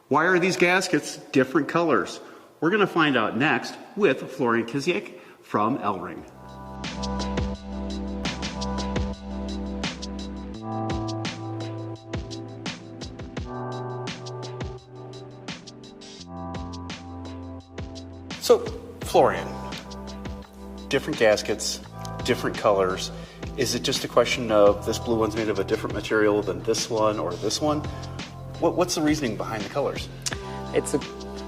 Why are these gaskets different colors? We're going to find out next with Florian Kiziak from Elring. So, Florian, different gaskets, different colors. Is it just a question of this blue one's made of a different material than this one or this one? What's the reasoning behind the colors? It's a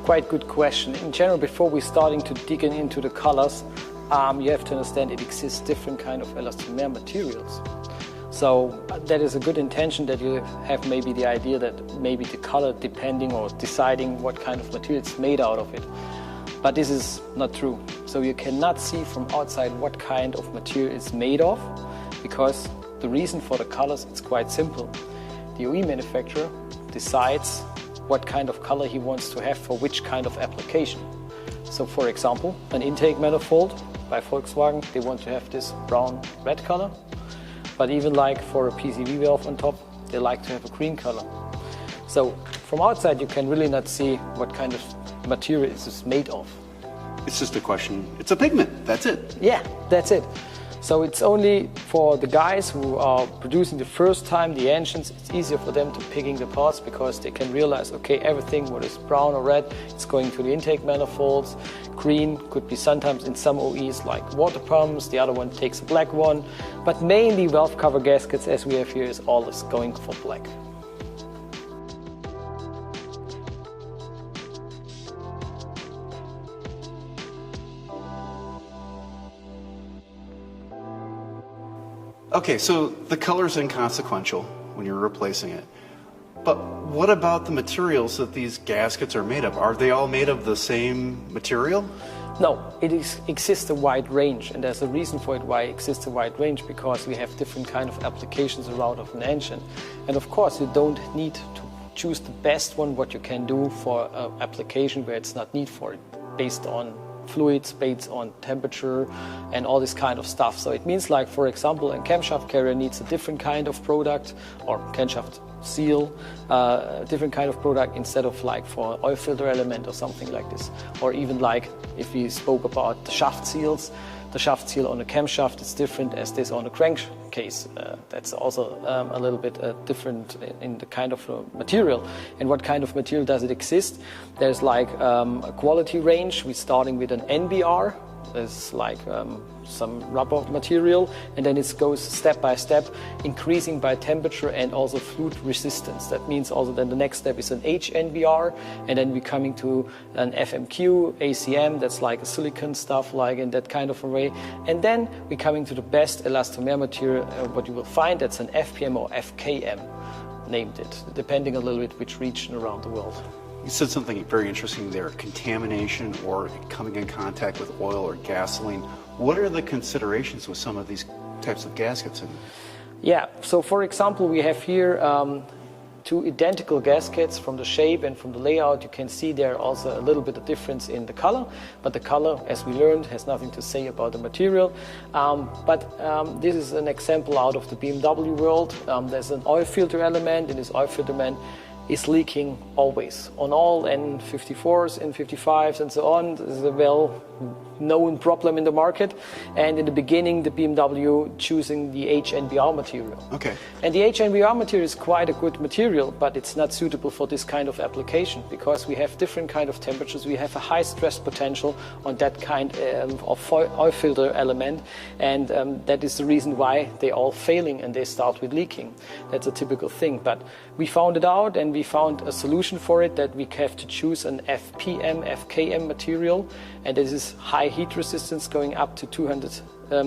quite good question. In general, before we're starting to dig into the colors, you have to understand it exists different kind of elastomer materials. So that is a good intention that you have maybe the idea that maybe the color depending or deciding what kind of material it's made out of it. But this is not true. So you cannot see from outside what kind of material it's made of, because the reason for the colors, it's quite simple. The OE manufacturer decides what kind of color he wants to have for which kind of application. So for example, an intake manifold by Volkswagen, they want to have this brown-red color. But even like for a PCV valve on top, they like to have a green color. So from outside you can really not see what kind of material is this made of. It's just a question, it's a pigment, that's it. Yeah, that's it. So it's only for the guys who are producing the first time the engines, it's easier for them to picking the parts because they can realize, okay, everything what is brown or red, it's going to the intake manifolds. Green could be sometimes in some OEs like water pumps, the other one takes a black one. But mainly valve cover gaskets, as we have here, is always going for black. Okay, so the color's inconsequential when you're replacing it. But what about the materials that these gaskets are made of? Are they all made of the same material? No, exists a wide range, and there's a reason for it why it exists a wide range, because we have different kind of applications around of an engine. And of course you don't need to choose the best one what you can do for an application where it's not need for it, based on fluids, based on temperature and all this kind of stuff. So it means, like, for example, a camshaft carrier needs a different kind of product, or camshaft seal, a different kind of product instead of like for oil filter element or something like this. Or even like if we spoke about the shaft seals, the shaft seal on a camshaft is different as this on a crankcase. That's also a little bit different in the kind of material. And what kind of material does it exist? There's like a quality range. We're starting with an NBR. There's like some rubber material, and then it goes step by step, increasing by temperature and also fluid resistance. That means also then the next step is an HNBR, and then we're coming to an FMQ, ACM, that's like a silicon stuff, like in that kind of a way. And then we're coming to the best elastomer material, what you will find, that's an FPM or FKM, named it, depending a little bit which region around the world. You said something very interesting there, contamination or coming in contact with oil or gasoline. What are the considerations with some of these types of gaskets? Yeah, so for example, we have here two identical gaskets. From the shape and from the layout, you can see there also a little bit of difference in the color, but the color, as we learned, has nothing to say about the material. This is an example out of the BMW world. There's an oil filter element, and this oil filter element is leaking always on all N54s, N55s and so on. This is a well-known problem in the market. And in the beginning, the BMW choosing the HNBR material. Okay. And the HNBR material is quite a good material, but it's not suitable for this kind of application because we have different kind of temperatures. We have a high stress potential on that kind of oil filter element, and that is the reason why they're all failing and they start with leaking. That's a typical thing. But we found it out, and we found a solution for it, that we have to choose an FPM, FKM material, and this is high heat resistance going up to 200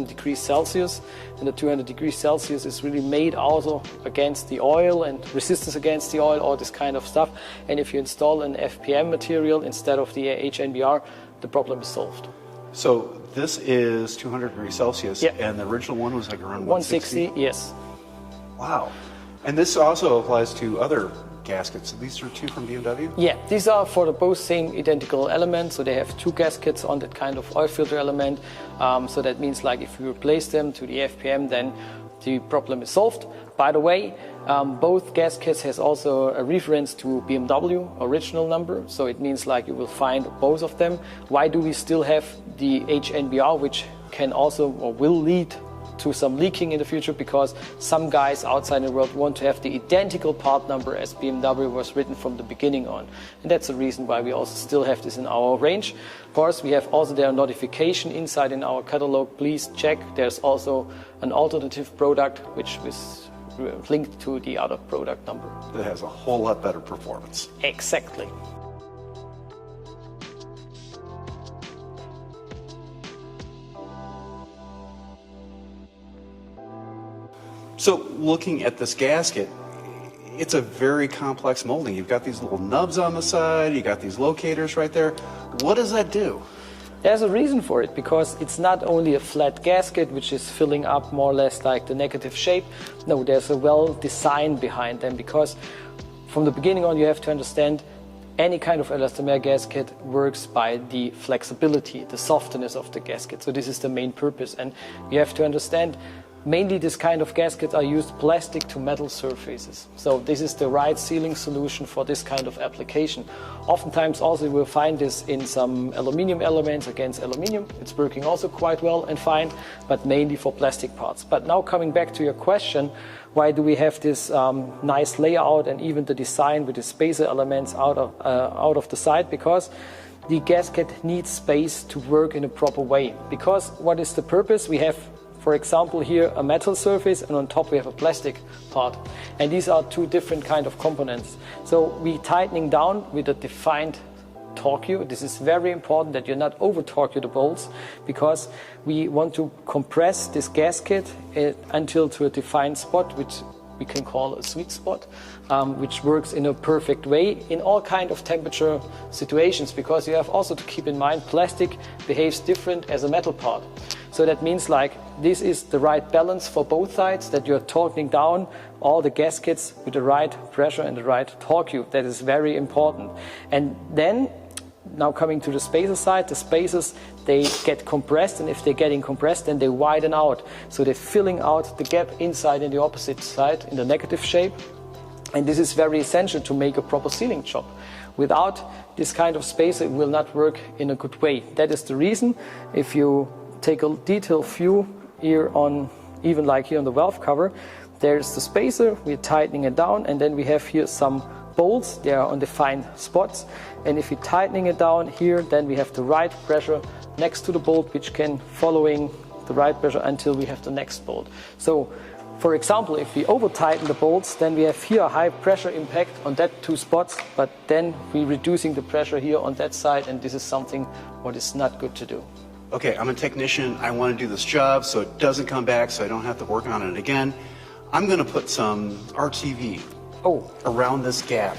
degrees Celsius, and the 200 degrees Celsius is really made also against the oil and resistance against the oil, all this kind of stuff. And if you install an FPM material instead of the HNBR, the problem is solved. So this is 200 degrees Celsius, yeah. And the original one was like around 160? Yes. Wow. And this also applies to other gaskets. These are two from BMW? Yeah, these are for the both same identical elements. So they have two gaskets on that kind of oil filter element. So that means, like, if you replace them to the FPM, then the problem is solved. By the way, Both gaskets has also a reference to BMW original number, so it means like you will find both of them. Why do we still have the HNBR, which can also or will lead to some leaking in the future? Because some guys outside the world want to have the identical part number as BMW was written from the beginning on. And that's the reason why we also still have this in our range. Of course, we have also their notification inside in our catalog. Please check. There's also an alternative product which is linked to the other product number. That has a whole lot better performance. Exactly. So looking at this gasket, it's a very complex molding. You've got these little nubs on the side, you got these locators right there. What does that do? There's a reason for it, because it's not only a flat gasket which is filling up more or less like the negative shape. No, there's a well design behind them, because from the beginning on you have to understand any kind of elastomer gasket works by the flexibility, the softness of the gasket. So this is the main purpose, and you have to understand mainly this kind of gaskets are used plastic to metal surfaces. So this is the right sealing solution for this kind of application. Oftentimes also you will find this in some aluminium elements against aluminium. It's working also quite well and fine, but mainly for plastic parts. But now coming back to your question, why do we have this nice layout and even the design with the spacer elements out of the side? Because the gasket needs space to work in a proper way. Because what is the purpose? We have, for example, here a metal surface, and on top we have a plastic part. And these are two different kind of components. So we tightening down with a defined torque. This is very important that you're not over torque the bolts, because we want to compress this gasket until to a defined spot, which we can call a sweet spot, which works in a perfect way in all kind of temperature situations, because you have also to keep in mind plastic behaves different as a metal part. So that means like this is the right balance for both sides, that you're torquing down all the gaskets with the right pressure and the right torque. That is very important. And then now coming to the spacer side, the spacers, they get compressed, and if they're getting compressed, then they widen out. So they're filling out the gap inside in the opposite side in the negative shape. And this is very essential to make a proper sealing job. Without this kind of spacer, it will not work in a good way. That is the reason, if you take a detailed view here on, even like here on the valve cover, there's the spacer, we're tightening it down, and then we have here some bolts, they are on defined spots, and if we're tightening it down here, then we have the right pressure next to the bolt, which can following the right pressure until we have the next bolt. So for example, if we over tighten the bolts, then we have here a high pressure impact on that two spots, but then we're reducing the pressure here on that side, and this is something what is not good to do. Okay, I'm a technician, I want to do this job so it doesn't come back, so I don't have to work on it again. I'm going to put some RTV around this gap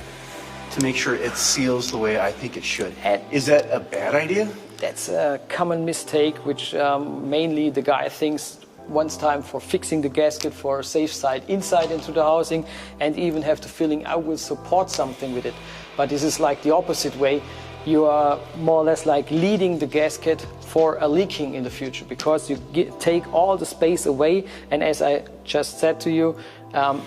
to make sure it seals the way I think it should. Is that a bad idea? That's a common mistake, which mainly the guy thinks once time for fixing the gasket for a safe side inside into the housing, and even have the feeling I will support something with it. But this is like the opposite way. You are more or less like leading the gasket for a leaking in the future, because you take all the space away, and as I just said to you,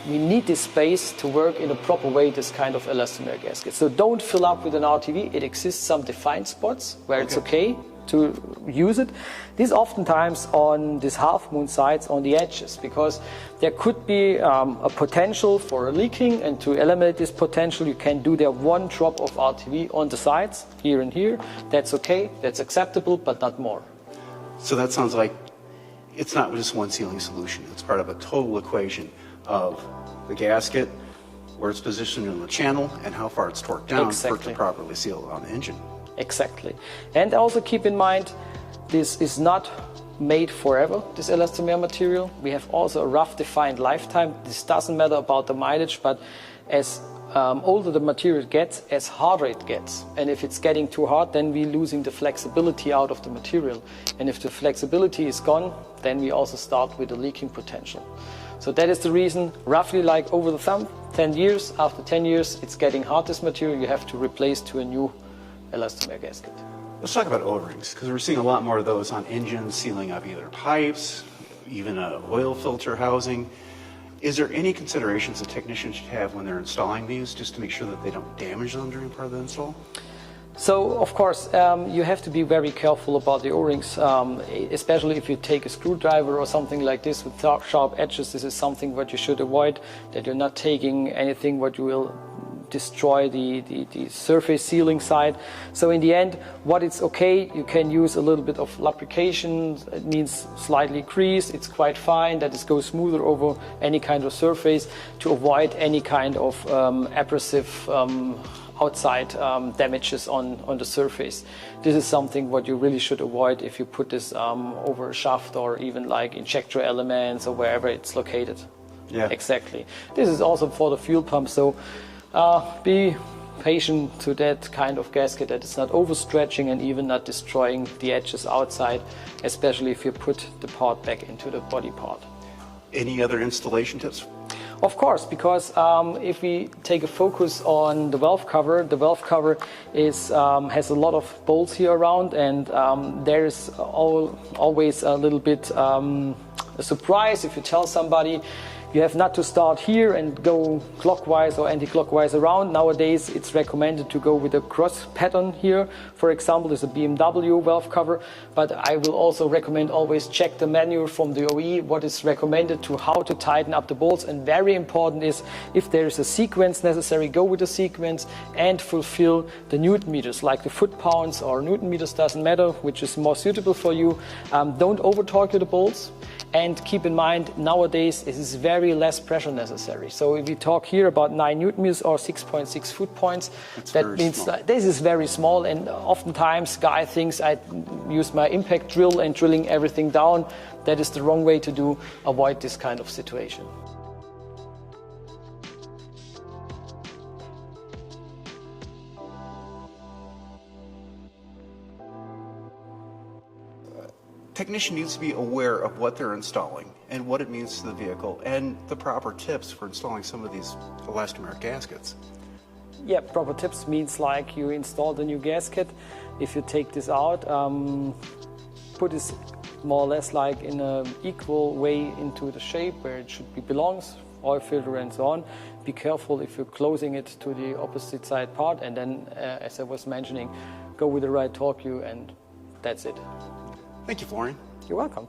we need this space to work in a proper way, this kind of elastomer gasket. So don't fill up with an RTV. It exists some defined spots where it's okay to use it. This oftentimes on these half moon sides on the edges, because there could be a potential for a leaking, and to eliminate this potential you can do there one drop of RTV on the sides, here and here. That's okay, that's acceptable, but not more. So that sounds like it's not just one sealing solution, it's part of a total equation of the gasket, where it's positioned in the channel, and how far it's torqued down for it to properly seal on the engine. Exactly. And also keep in mind, this is not made forever, this elastomer material. We have also a rough defined lifetime. This doesn't matter about the mileage, but as older the material gets, as harder it gets. And if it's getting too hard, then we're losing the flexibility out of the material. And if the flexibility is gone, then we also start with a leaking potential. So that is the reason, roughly like over the thumb, 10 years, after 10 years, it's getting hard, this material, you have to replace to a new elastomer gasket. Let's talk about O-rings, because we're seeing a lot more of those on engines, sealing up either pipes, even an oil filter housing. Is there any considerations a technician should have when they're installing these, just to make sure that they don't damage them during part of the install? So, of course, you have to be very careful about the O-rings, especially if you take a screwdriver or something like this with sharp edges. This is something what you should avoid, that you're not taking anything what you will destroy the surface sealing side. So in the end, what it's okay, you can use a little bit of lubrication. It means slightly grease. It's quite fine that it goes smoother over any kind of surface to avoid any kind of abrasive outside damages on the surface. This is something what you really should avoid if you put this over a shaft or even like injector elements or wherever it's located. Yeah. Exactly. This is also for the fuel pump, so be patient to that kind of gasket, that it's not overstretching and even not destroying the edges outside, especially if you put the part back into the body part. Any other installation tips? Of course, because if we take a focus on the valve cover is, has a lot of bolts here around, and there is always a little bit a surprise if you tell somebody you have not to start here and go clockwise or anti-clockwise around. Nowadays it's recommended to go with a cross pattern here. For example, there's a BMW valve cover, but I will also recommend always check the manual from the OE, what is recommended to how to tighten up the bolts. And very important is, if there is a sequence necessary, go with the sequence and fulfill the Newton meters, like the foot-pounds or Newton meters, doesn't matter, which is more suitable for you. Don't over-torque the bolts. And keep in mind, nowadays it is very less pressure necessary. So if we talk here about 9 Newton meters or 6.6 foot-points, that means this is very small. And oftentimes guy thinks I use my impact drill and drilling everything down. That is the wrong way to do. Avoid this kind of situation. Technician needs to be aware of what they're installing and what it means to the vehicle and the proper tips for installing some of these elastomeric gaskets. Yeah, proper tips means like you install the new gasket. If you take this out, put this more or less like in an equal way into the shape where it should belongs, oil filter and so on. Be careful if you're closing it to the opposite side part, and then, as I was mentioning, go with the right torque view, and that's it. Thank you, Florian. You're welcome.